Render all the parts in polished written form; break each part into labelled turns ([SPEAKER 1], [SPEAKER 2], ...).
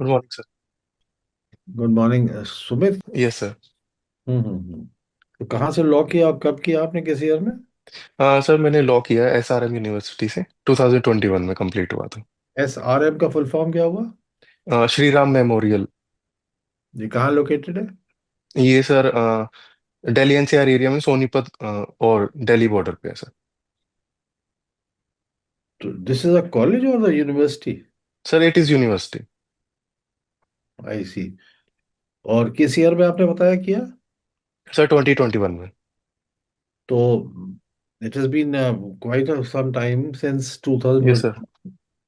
[SPEAKER 1] Good morning sir.
[SPEAKER 2] Good morning Sumit.
[SPEAKER 1] Yes sir.
[SPEAKER 2] तो कहाँ से लॉ किया और कब किया आपने, किस ईयर में?
[SPEAKER 1] सर मैंने लॉ किया है एसआरएम यूनिवर्सिटी से 2021 में कंप्लीट हुआ था।
[SPEAKER 2] SRM का फुल फॉर्म क्या हुआ?
[SPEAKER 1] श्री राम मेमोरियल।
[SPEAKER 2] ये कहाँ लोकेटेड है?
[SPEAKER 1] ये सर दिल्ली एनसीआर एरिया में सोनीपत और दिल्ली बॉर्डर पे है सर।
[SPEAKER 2] तो दिस इज अ कॉलेज और the university?
[SPEAKER 1] Sir it is university.
[SPEAKER 2] I see. और किस ईयर में आपने बताया किया?
[SPEAKER 1] सर 2021 में।
[SPEAKER 2] तो it has been quite some time since
[SPEAKER 1] yes sir.
[SPEAKER 2] 2020।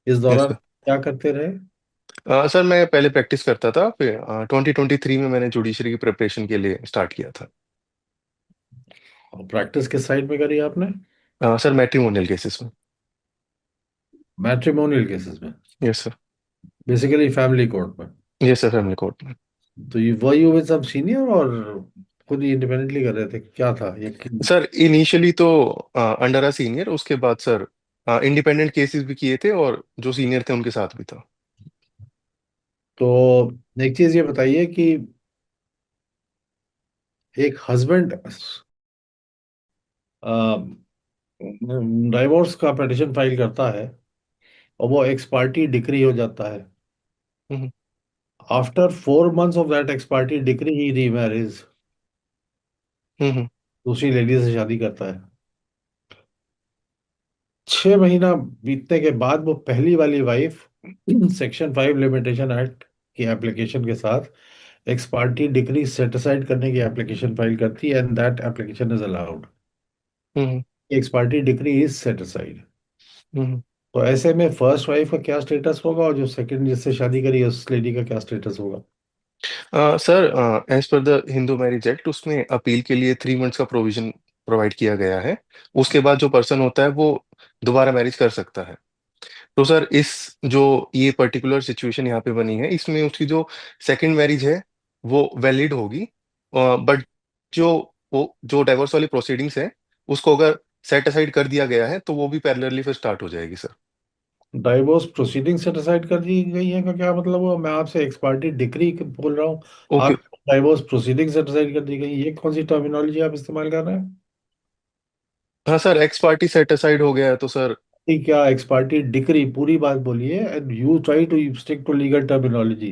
[SPEAKER 2] इस
[SPEAKER 1] यस
[SPEAKER 2] दौरान
[SPEAKER 1] सर।
[SPEAKER 2] क्या करते रहे?
[SPEAKER 1] सर मैं पहले प्रैक्टिस करता था, फिर 2023 में मैंने जुडिशरी की प्रिपरेशन के लिए स्टार्ट किया था।
[SPEAKER 2] और प्रैक्टिस किस साइड में करी आपने?
[SPEAKER 1] सर मैट्रिमोनियल केसेस में।
[SPEAKER 2] मैट्रिमोनियल केसेस में?
[SPEAKER 1] Yes sir.
[SPEAKER 2] Basically family court में?
[SPEAKER 1] यस सर, फैमिली कोर्ट में।
[SPEAKER 2] तो ये वही हुए सब सीनियर और खुद ही इंडिपेंडेंटली कर रहे थे, क्या था ये
[SPEAKER 1] सर इनिशियली तो अंडर अ सीनियर, उसके बाद सर इंडिपेंडेंट केसेस भी किए थे और जो सीनियर थे उनके साथ भी था।
[SPEAKER 2] तो एक चीज ये बताइए कि एक हस्बैंड डाइवोर्स का पिटिशन फाइल करता है और वो एक्स पार्टी डिक्री हो जाता है।
[SPEAKER 1] Hmm.
[SPEAKER 2] After 4 months of that ex party decree he remarriage,
[SPEAKER 1] hmm.
[SPEAKER 2] दूसरी लेडी से शादी करता है। 6 महीना बीतने के बाद वो पहली वाली वाइफ सेक्शन 5 लिमिटेशन एक्ट की एप्लीकेशन के साथ एक्स पार्टी डिक्री सेटिसाइड करने की एप्लीकेशन फाइल करती है, and that application is allowed.
[SPEAKER 1] Hmm.
[SPEAKER 2] Ex party decree is set aside.
[SPEAKER 1] Hmm.
[SPEAKER 2] तो ऐसे में फर्स्ट वाइफ का क्या स्टेटस होगा और जो सेकंड जिससे शादी करी है उस लेडी का क्या स्टेटस होगा?
[SPEAKER 1] Sir as per the Hindu marriage act, उसमें अपील के लिए 3 मंथ्स का प्रोविजन प्रोवाइड किया गया है। उसके बाद जो पर्सन होता है वो दोबारा मैरिज कर सकता है। तो सर इस जो ये पर्टिकुलर सिचुएशन यहाँ पे बनी है, इसमें उसकी जो सेकंड मैरिज है वो वैलिड होगी। बट जो वो जो डाइवोर्स वाली प्रोसीडिंग्स है, उसको अगर सेट असाइड कर दिया गया है तो वो भी पैरेलली फिर स्टार्ट हो जाएगी सर।
[SPEAKER 2] डाइवोर्स प्रोसीडिंग से डिसाइड कर दी गई है का क्या मतलब हुआ? मैं आपसे एक्स पार्टी डिक्री बोल रहा हूँ,
[SPEAKER 1] ओके।
[SPEAKER 2] आप डाइवोर्स प्रोसीडिंग से डिसाइड कर दी गई, ये कौन सी टर्मिनोलॉजी आप इस्तेमाल कर रहे हैं?
[SPEAKER 1] हाँ sir, x party set aside हो गया है तो सर।
[SPEAKER 2] क्या एक्स पार्टी डिक्री, पूरी बात बोलिए, and you try to stick to legal terminology.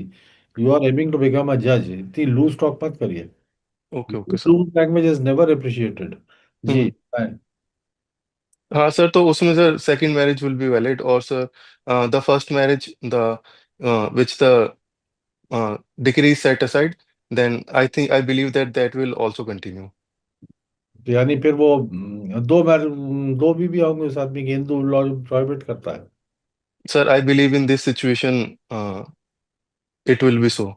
[SPEAKER 2] You are aiming to become a जज, इतनी लूज टॉक मत करिए।
[SPEAKER 1] Okay okay sir.
[SPEAKER 2] Loose language is never appreciated. जी।
[SPEAKER 1] हम्म। हाँ सर, तो उसमें sir second marriage will be valid, और sir the first marriage the which the decree set aside, then I believe that that will also continue.
[SPEAKER 2] यानी फिर वो दो बीवी होंगे उस आदमी की, हिंदू लॉ प्रोहिबिट करता है।
[SPEAKER 1] Sir I believe in this situation it will be so.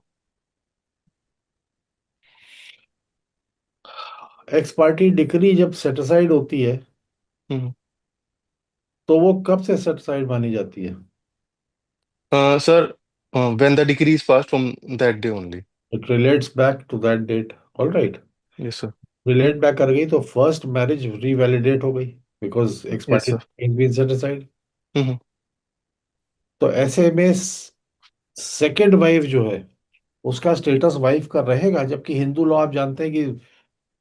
[SPEAKER 2] X party decree जब सेटिसाइड होती है तो वो कब से सेटिसाइड मानी जाती है?
[SPEAKER 1] Sir when the decree is pass from that day only.
[SPEAKER 2] It relates back to that date. All right.
[SPEAKER 1] Yes sir.
[SPEAKER 2] Relate back कर गई तो फर्स्ट मैरिज रीवैलिडेट हो गई, because ex
[SPEAKER 1] yes
[SPEAKER 2] party
[SPEAKER 1] sir.
[SPEAKER 2] Been set aside. तो ऐसे में second wife जो है उसका स्टेटस वाइफ का रहेगा, जबकि हिंदू लॉ आप जानते हैं कि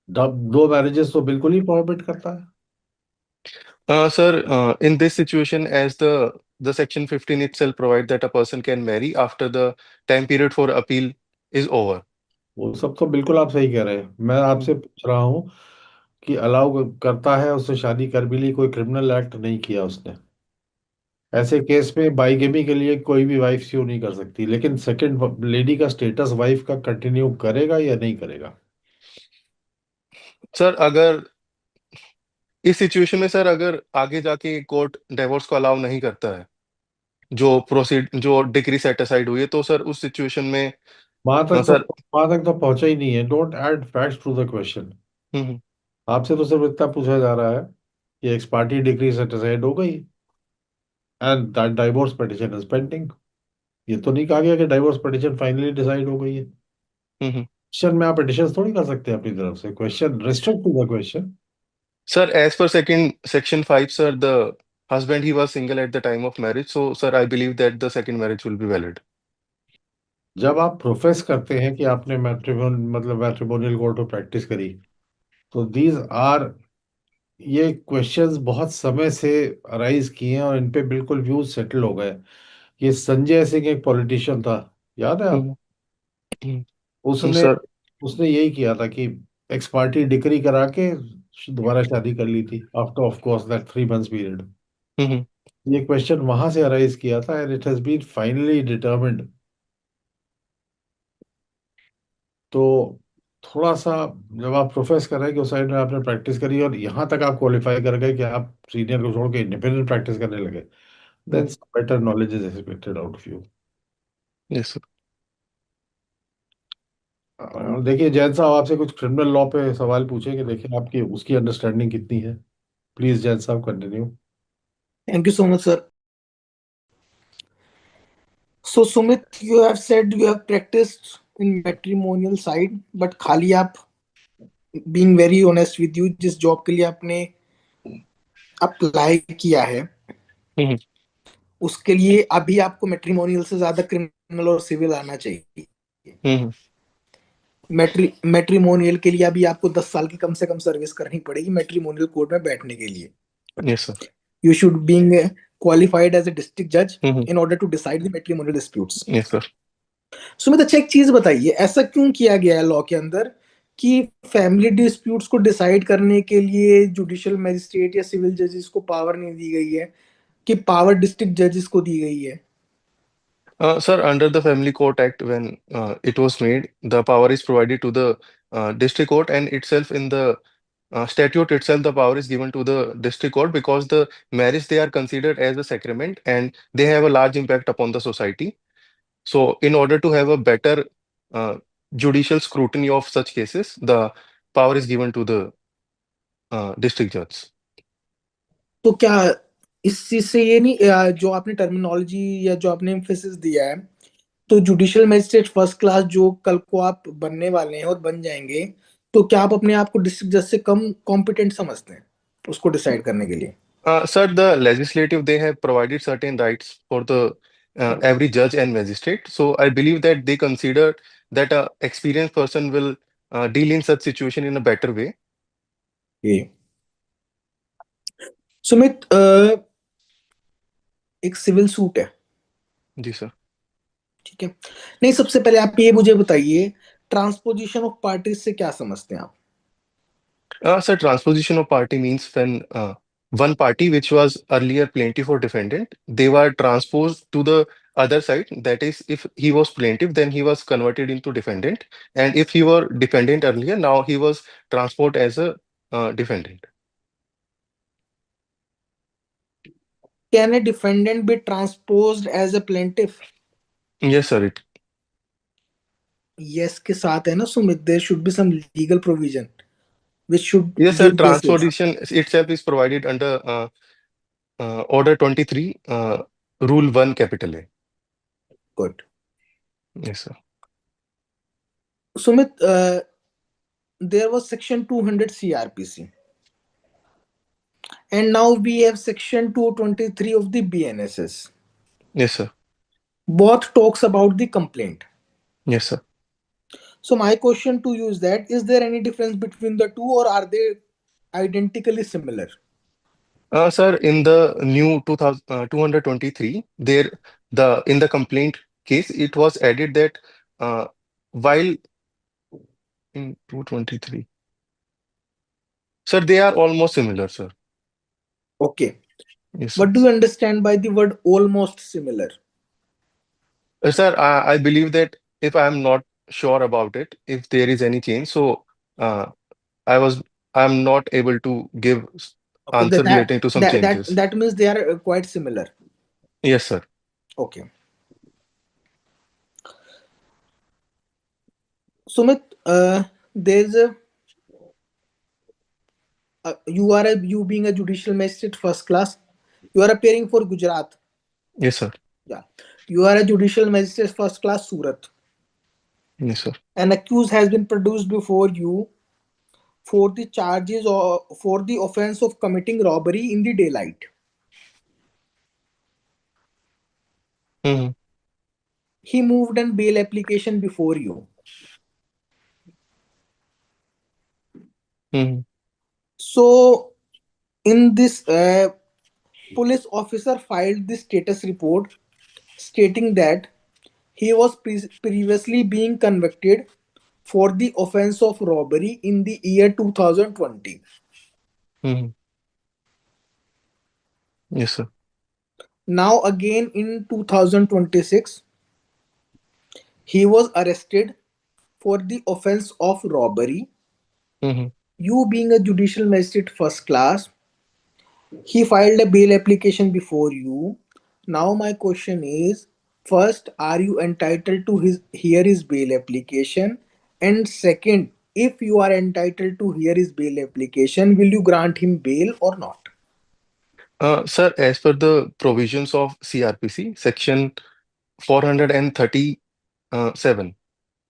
[SPEAKER 2] दो मैरिजेस तो बिल्कुल ही प्रोहिबिट करता है।
[SPEAKER 1] Sir, in this situation, as the section 15 itself provide that a person can marry after the time period for appeal is over.
[SPEAKER 2] वो सब तो बिल्कुल आप सही कह रहे हैं, मैं आपसे
[SPEAKER 1] Mhm.
[SPEAKER 2] पूछ रहा हूँ कि अलाउ करता है, उससे शादी कर भी ली, कोई क्रिमिनल एक्ट नहीं किया उसने, ऐसे केस में बाईगेमी के लिए कोई भी वाइफ स्यू नहीं कर सकती, लेकिन सेकंड लेडी का स्टेटस वाइफ का कंटिन्यू करेगा या नहीं करेगा?
[SPEAKER 1] सर अगर इस सिचुएशन में, सर अगर आगे जाके कोर्ट डिवोर्स को अलाउ नहीं करता है, जो डिग्री सेट असाइड हुई है, तो सर उस सिचुएशन में
[SPEAKER 2] वहां तक तो
[SPEAKER 1] सर।
[SPEAKER 2] वहां तक तो पहुंचा ही नहीं है। Don't add facts to the question.
[SPEAKER 1] Hmm.
[SPEAKER 2] आपसे तो सिर्फ इतना पूछा जा रहा है कि एक्स पार्टी डिग्री सेटिसाइड हो गई and that divorce petition is pending. ये तो नहीं कहा गया कि डाइवोर्स पिटिशन फाइनली डिसाइड हो गई है।
[SPEAKER 1] हम्म।
[SPEAKER 2] क्वेश्चन में आप पिटिशन थोड़ी कर सकते हैं अपनी तरफ से, question restrict to the question.
[SPEAKER 1] Sir as per second section 5, sir the husband he was single at the time of marriage, so sir I believe that the second marriage will be valid.
[SPEAKER 2] जब आप profess करते हैं कि आपने matrimonial court में practice करी, तो these are, ये क्वेश्चंस बहुत समय से अराइज किए हैं और इन पे बिल्कुल व्यूज सेटल हो गए। ये संजय सिंह एक पॉलिटिशियन था, याद है आप?
[SPEAKER 1] हम्म,
[SPEAKER 2] उसने
[SPEAKER 1] सर।
[SPEAKER 2] उसने यही किया था कि एक्स पार्टी डिक्री करा के दोबारा शादी कर ली थी after of course that 3 months period.
[SPEAKER 1] Hmm,
[SPEAKER 2] ये क्वेश्चन वहां से अराइज किया था and it has been finally determined. तो थोड़ा सा, जब आप प्रोफेस कर रहे हैं कि उस साइड में आपने प्रैक्टिस करी और यहाँ तक आप क्वालिफाई कर गए कि आप सीनियर को छोड़ के इंडिपेंडेंट प्रैक्टिस करने लगे, then better knowledge is expected out of you.
[SPEAKER 1] Yes sir.
[SPEAKER 2] देखिए जैन साहब, आपसे कुछ क्रिमिनल लॉ पे सवाल पूछेंगे, देखिए आपकी उसकी अंडरस्टैंडिंग कितनी है। प्लीज जैन साहब continue.
[SPEAKER 3] Thank you so much, sir. So, Sumit, you have said you have practiced in matrimonial side, but खाली आप being very honest with you, जिस जॉब के लिए आपने अप्लाई किया है,
[SPEAKER 1] हम्म,
[SPEAKER 3] उसके लिए अभी आपको मैट्रिमोनियल से ज्यादा क्रिमिनल और सिविल आना चाहिए।
[SPEAKER 1] हम्म,
[SPEAKER 3] मैट्रिमोनियल के लिए अभी आपको 10 साल की कम से कम सर्विस करनी पड़ेगी मैट्रिमोनियल कोर्ट में बैठने के लिए।
[SPEAKER 1] Yes sir.
[SPEAKER 3] You should being qualified as a district जज
[SPEAKER 1] hmm,
[SPEAKER 3] in order to decide the matrimonial disputes.
[SPEAKER 1] Yes sir.
[SPEAKER 3] Sumit, अच्छा एक चीज बताइए, ऐसा क्यों किया गया है लॉ के अंदर कि फैमिली डिस्प्यूट्स को डिसाइड करने के लिए जुडिशियल मैजिस्ट्रेट या सिविल जजेस को पावर नहीं दी गई है, कि पावर डिस्ट्रिक्ट जजेस को दी गई है?
[SPEAKER 1] Sir, under the Family Court Act, when it was made, the power is provided to the district court, and itself in the statute itself, the power is given to the district court because the marriage they are considered as a sacrament and they have a large impact upon the society. So, in order to have a better uh, judicial scrutiny of such cases, the power is given to the district judge.
[SPEAKER 3] तो क्या इस चीज से ये नहीं, जो आपने terminology या जो आपने एम्फेसिस दिया है, तो जुडिशियल मैजिस्ट्रेट फर्स्ट क्लास जो कल को आप बनने वाले हैं और बन जाएंगे, तो क्या आप अपने आप को डिस्ट्रिक्ट जज से कम कॉम्पिटेंट समझते हैं उसको डिसाइड करने के लिए?
[SPEAKER 1] Sir, the legislative they have provided certain rights for the every judge and magistrate. So I believe that they consider that a experienced person will deal in such situation in a better way.
[SPEAKER 3] ये सुमित, एक civil suit है,
[SPEAKER 1] जी sir.
[SPEAKER 3] ठीक है? नहीं, सबसे पहले आप ये मुझे बताइए, ट्रांसपोजिशन ऑफ पार्टीज से क्या समझते हैं आप?
[SPEAKER 1] Sir, transposition of party means when one party which was earlier plaintiff or defendant, they were transposed to the other side. That is, if he was plaintiff, then he was converted into defendant, and if he were defendant earlier, now he was transferred as a defendant.
[SPEAKER 3] Can a defendant be transposed as a plaintiff?
[SPEAKER 1] Yes, sir. It
[SPEAKER 3] yes के साथ है ना Sumit, there should be some legal provision which should
[SPEAKER 1] Yes, sir.
[SPEAKER 3] give basis.
[SPEAKER 1] Transportation itself is provided under Order 23, Rule 1, capital A.
[SPEAKER 3] Good.
[SPEAKER 1] Yes, sir.
[SPEAKER 3] Sumit, there was section 200 CRPC, and now we have section 223 of the BNSS.
[SPEAKER 1] Yes, sir.
[SPEAKER 3] Both talks about the complaint.
[SPEAKER 1] Yes, sir.
[SPEAKER 3] So my question to you is that, is there any difference between the two, or are they identically similar?
[SPEAKER 1] Sir, in the new 223, there the in the complaint case, it was added that while in 223, sir, they are almost similar, sir.
[SPEAKER 3] Okay.
[SPEAKER 1] Yes, sir.
[SPEAKER 3] What do you understand by the word almost similar?
[SPEAKER 1] Sir, I believe that if I am not sure about it, if there is any change, so uh, I was I'm not able to give
[SPEAKER 3] Okay,
[SPEAKER 1] answer
[SPEAKER 3] that that
[SPEAKER 1] relating to some
[SPEAKER 3] that that,
[SPEAKER 1] changes.
[SPEAKER 3] that means they are quite similar.
[SPEAKER 1] Yes, sir.
[SPEAKER 3] Okay. Sumit, there's a you being a judicial magistrate first class, you are appearing for Gujarat.
[SPEAKER 1] Yes, sir.
[SPEAKER 3] Yeah, you are a judicial magistrate first class Surat.
[SPEAKER 1] Yes, sir.
[SPEAKER 3] An accused has been produced before you for the charges or for the offense of committing robbery in the daylight.
[SPEAKER 1] Hmm.
[SPEAKER 3] he moved an bail application before you.
[SPEAKER 1] Mhm.
[SPEAKER 3] So in this, police officer filed the status report stating that he was previously being convicted for the offense of robbery in the year 2020.
[SPEAKER 1] Mhm. Yes, sir.
[SPEAKER 3] Now again in 2026, he was arrested for the offense of robbery.
[SPEAKER 1] Mhm.
[SPEAKER 3] You being a judicial magistrate first class, he filed a bail application before you. Now my question is, first, are you entitled to hear his bail application? And second, if you are entitled to hear his bail application, will you grant him bail or not?
[SPEAKER 1] Sir, as per the provisions of CRPC, Section 437,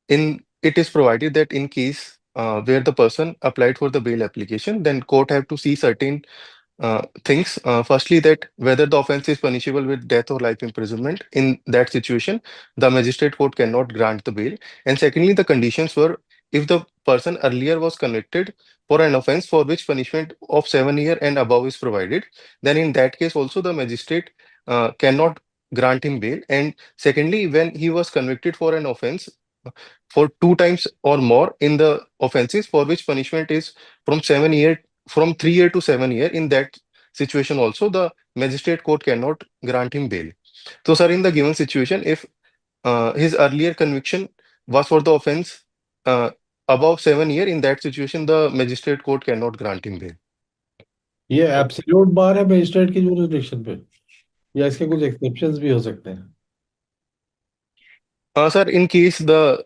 [SPEAKER 1] in it is provided that in case where the person applied for the bail application, then court have to see certain things. Firstly, that whether the offense is punishable with death or life imprisonment. In that situation, the magistrate court cannot grant the bail. And secondly, the conditions were if the person earlier was convicted for an offense for which punishment of 7 years and above is provided, then in that case also the magistrate cannot grant him bail. And secondly, when he was convicted for an offense for two times or more in the offenses for which punishment is from 7 year from 3 year to 7 year, in that situation also the magistrate court cannot grant him bail. So sir, in the given situation, if his earlier conviction was for the offense uh, above 7 year, in that situation the magistrate court cannot grant him bail.
[SPEAKER 2] ये absolute बार है magistrate की jurisdiction पे, या इसके कुछ exceptions भी हो सकते हैं?
[SPEAKER 1] Sir, in case uh,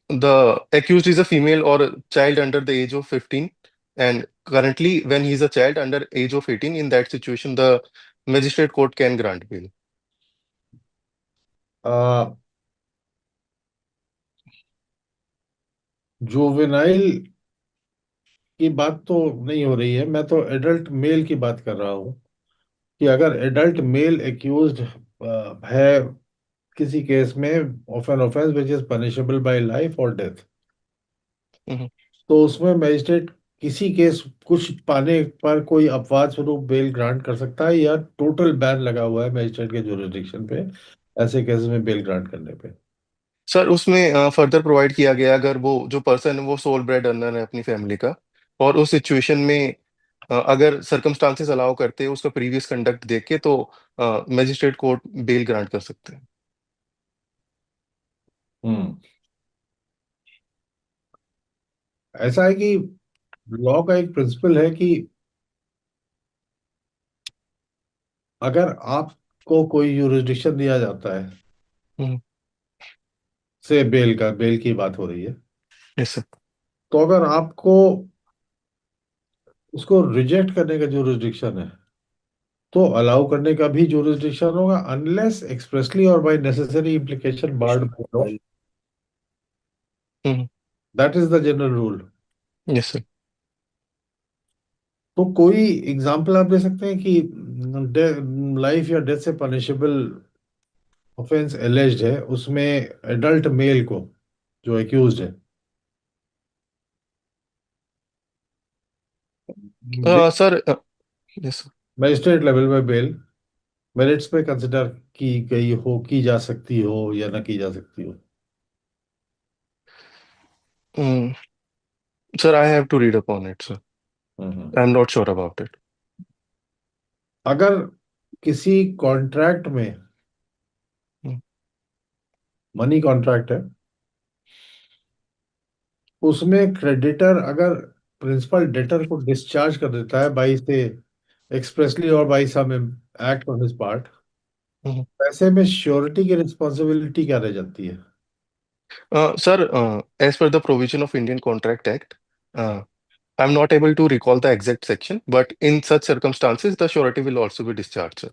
[SPEAKER 1] the accused is a female or a child under the age of 15, and currently when he is a child under age of 18, in that situation the magistrate court can grant bail.
[SPEAKER 2] Juvenile की बात तो नहीं हो रही है, मैं तो adult mail की बात कर रहा हूँ कि अगर एडल्ट मेल एक्यूज्ड है किसी केस में of an offence which is punishable bye life और डेथ,
[SPEAKER 1] Mhm.
[SPEAKER 2] तो उसमें मजिस्ट्रेट किसी केस कुछ पाने पर कोई अपवाद स्वरूप बेल ग्रांट कर सकता है, या टोटल बैन लगा हुआ है मजिस्ट्रेट के जुरिस्डिक्शन पे ऐसे केसेस में बेल ग्रांट करने पे?
[SPEAKER 1] सर, उसमें फर्दर प्रोवाइड किया गया, अगर वो जो पर्सन है वो सोल ब्रेड अर्नर है अपनी फैमिली का, और उस सिचुएशन में अगर सर्कमस्टांसेस अलाउ करते हैं उसका प्रीवियस कंडक्ट देख के, तो मजिस्ट्रेट कोर्ट बेल ग्रांट कर सकते हैं।
[SPEAKER 2] हम्म। ऐसा है कि लॉ का एक प्रिंसिपल है कि अगर आपको कोई जुरिस्डिक्शन दिया जाता है,
[SPEAKER 1] हम्म।
[SPEAKER 2] से बेल की बात हो रही है,
[SPEAKER 1] यस सर।
[SPEAKER 2] तो अगर आपको उसको रिजेक्ट करने का जुरिस्डिक्शन है, तो अलाउ करने का भी जुरिस्डिक्शन होगा, अनलेस एक्सप्रेसली और by necessary implication barred by law.
[SPEAKER 1] Hmm.
[SPEAKER 2] That is the general rule.
[SPEAKER 1] Yes sir.
[SPEAKER 2] तो कोई एग्जांपल आप दे सकते हैं कि लाइफ या डेथ से पनिशेबल ऑफेंस एलिज्ड है, उसमें एडल्ट मेल को जो एक्यूज्ड है
[SPEAKER 1] सर। यस
[SPEAKER 2] मजिस्ट्रेट लेवल पे बेल मेरिट्स पे कंसिडर की जा सकती हो या ना की जा सकती हो?
[SPEAKER 1] Sir. Sir, I have to read upon it sir.
[SPEAKER 2] Hmm.
[SPEAKER 1] I am not sure about it.
[SPEAKER 2] अगर किसी कॉन्ट्रैक्ट में, मनी कॉन्ट्रैक्ट है, उसमें क्रेडिटर अगर प्रिंसिपल डेटर को डिस्चार्ज कर देता है बाई से एक्सप्रेसली और by some act on his part, ऐसे में श्योरिटी की रिस्पॉन्सिबिलिटी क्या रह जाती है?
[SPEAKER 1] Sir, as per the provision of Indian Contract Act, I'm not able to recall the exact section, but in such circumstances, the surety will also be discharged, sir.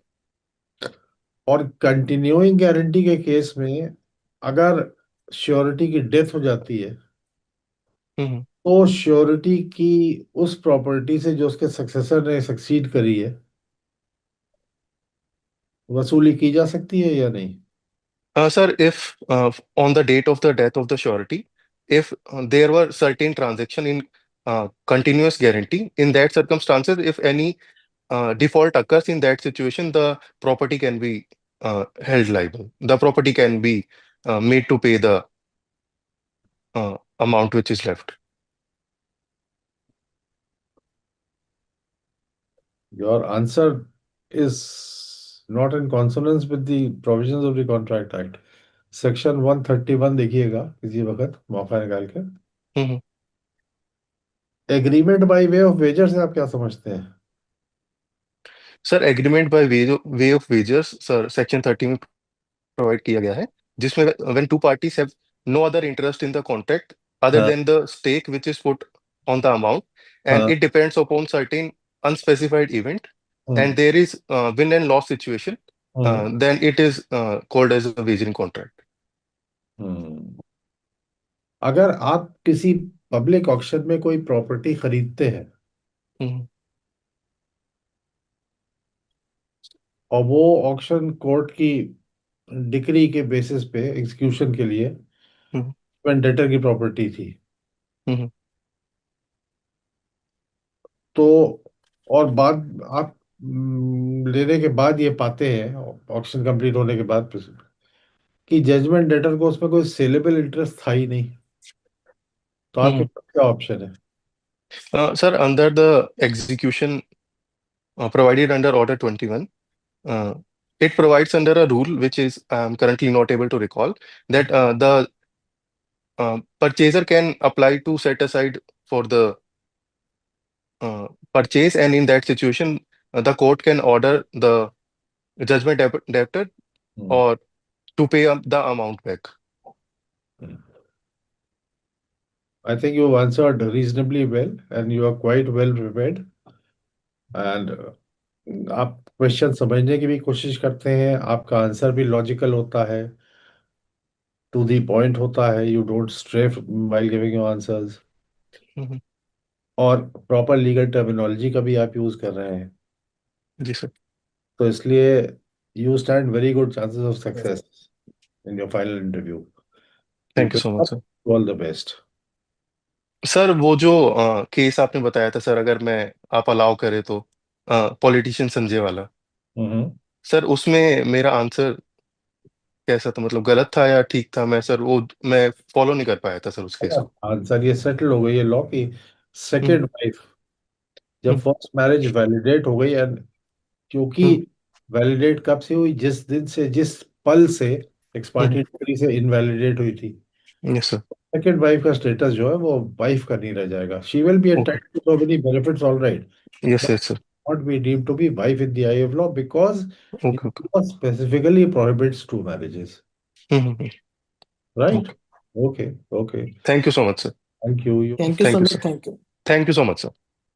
[SPEAKER 2] और continuing guarantee के case में अगर surety की death हो जाती है,
[SPEAKER 1] Mhm.
[SPEAKER 2] तो surety की उस प्रॉपर्टी से जो उसके सक्सेसर ने सक्सीड करी है वसूली की जा सकती है या नहीं?
[SPEAKER 1] Sir, if on the date of the death of the surety, if there were certain transaction in continuous guarantee, in that circumstances, if any default occurs in that situation, the property can be held liable. The property can be made to pay the amount which is left.
[SPEAKER 2] Your answer is not in consonance with the provisions of the Contract Act. Section 131 देखिएगा किसी वक्त मौका निकाल के।
[SPEAKER 1] हम्म।
[SPEAKER 2] Agreement by way of wager से आप क्या समझते हैं?
[SPEAKER 1] Sir, agreement by way of wagers sir section 30 में प्रोवाइड किया गया है, जिसमें when two parties have no other interest in the contract other
[SPEAKER 2] हाँ
[SPEAKER 1] then the stake which is put on the amount and
[SPEAKER 2] हाँ
[SPEAKER 1] it depends upon certain unspecified event
[SPEAKER 2] हाँ
[SPEAKER 1] and there is win and loss situation,
[SPEAKER 2] हाँ
[SPEAKER 1] then it is called as a wagering contract.
[SPEAKER 2] हम्म। अगर आप किसी public auction में कोई property खरीदते हैं
[SPEAKER 1] हम्म,
[SPEAKER 2] और वो ऑक्शन कोर्ट की डिक्री के बेसिस पे एग्जीक्यूशन के लिए
[SPEAKER 1] हम्म,
[SPEAKER 2] वेंडेटर की प्रॉपर्टी थी,
[SPEAKER 1] हम्म,
[SPEAKER 2] तो और बाद आप लेने के बाद ये पाते हैं ऑक्शन कंप्लीट होने के बाद कि जजमेंट डेटर को उसमें कोई सेलेबल इंटरेस्ट था ही नहीं, तो आपके
[SPEAKER 1] हम्म।
[SPEAKER 2] पास क्या ऑप्शन है?
[SPEAKER 1] Sir, under the execution provided under Order 21, uh, it provides under a rule which is I'm currently not able to recall that the purchaser can apply to set aside for the purchase, and in that situation, the court can order the debtor or to pay up the amount back.
[SPEAKER 2] I think you answered reasonably well and you are quite well prepared. And आप question समझने की भी कोशिश करते हैं, आपका answer भी logical होता है, टू दी पॉइंट होता है, you don't stray while giving your answers,
[SPEAKER 1] hmm,
[SPEAKER 2] और प्रॉपर लीगल टर्मिनोलॉजी का भी आप यूज कर रहे हैं,
[SPEAKER 1] जी सर।
[SPEAKER 2] तो इसलिए you stand very good chances of success in your final interview.
[SPEAKER 1] Thank
[SPEAKER 2] keep
[SPEAKER 1] you
[SPEAKER 2] it
[SPEAKER 1] so much
[SPEAKER 2] up,
[SPEAKER 1] sir.
[SPEAKER 2] All the best.
[SPEAKER 1] Sir, वो जो केस आपने बताया था सर, अगर मैं आप अलाउ करें तो पॉलिटिशियन संजय वाला,
[SPEAKER 2] हम्म।
[SPEAKER 1] सर उसमें मेरा आंसर कैसा था, मतलब गलत था या ठीक था? मैं सर वो मैं फॉलो नहीं कर पाया था सर उस केस को।
[SPEAKER 2] आंसर ये सेटल हो गई है लॉ की,
[SPEAKER 1] हम्म,
[SPEAKER 2] सेकेंड वाइफ जब
[SPEAKER 1] हम्म,
[SPEAKER 2] फर्स्ट मैरिज वैलिडेट हो गई, एंड क्योंकि
[SPEAKER 1] हम्म,
[SPEAKER 2] वैलिडेट कब से हुई, जिस दिन से, जिस पल से
[SPEAKER 1] हम्म,
[SPEAKER 2] एक्सपार्टी डिग्री से इनवैलिडेट हुई थी,
[SPEAKER 1] यस सर।
[SPEAKER 2] सेकंड वाइफ का स्टेटस जो है वो वाइफ का नहीं रह जाएगा। She will be
[SPEAKER 1] okay.
[SPEAKER 2] Entitled to so many benefits, all right,
[SPEAKER 1] yes
[SPEAKER 2] but
[SPEAKER 1] yes sir.
[SPEAKER 2] Not be deemed to be wife in the eye of law because
[SPEAKER 1] okay okay.
[SPEAKER 2] Law specifically prohibits two marriages, right?
[SPEAKER 1] Okay.
[SPEAKER 2] Okay, okay,
[SPEAKER 1] thank you so much sir.
[SPEAKER 2] Thank you.
[SPEAKER 3] Thank you
[SPEAKER 1] thank
[SPEAKER 3] so
[SPEAKER 1] you
[SPEAKER 3] much,
[SPEAKER 1] sir.
[SPEAKER 3] Thank you.
[SPEAKER 1] Thank you so much sir.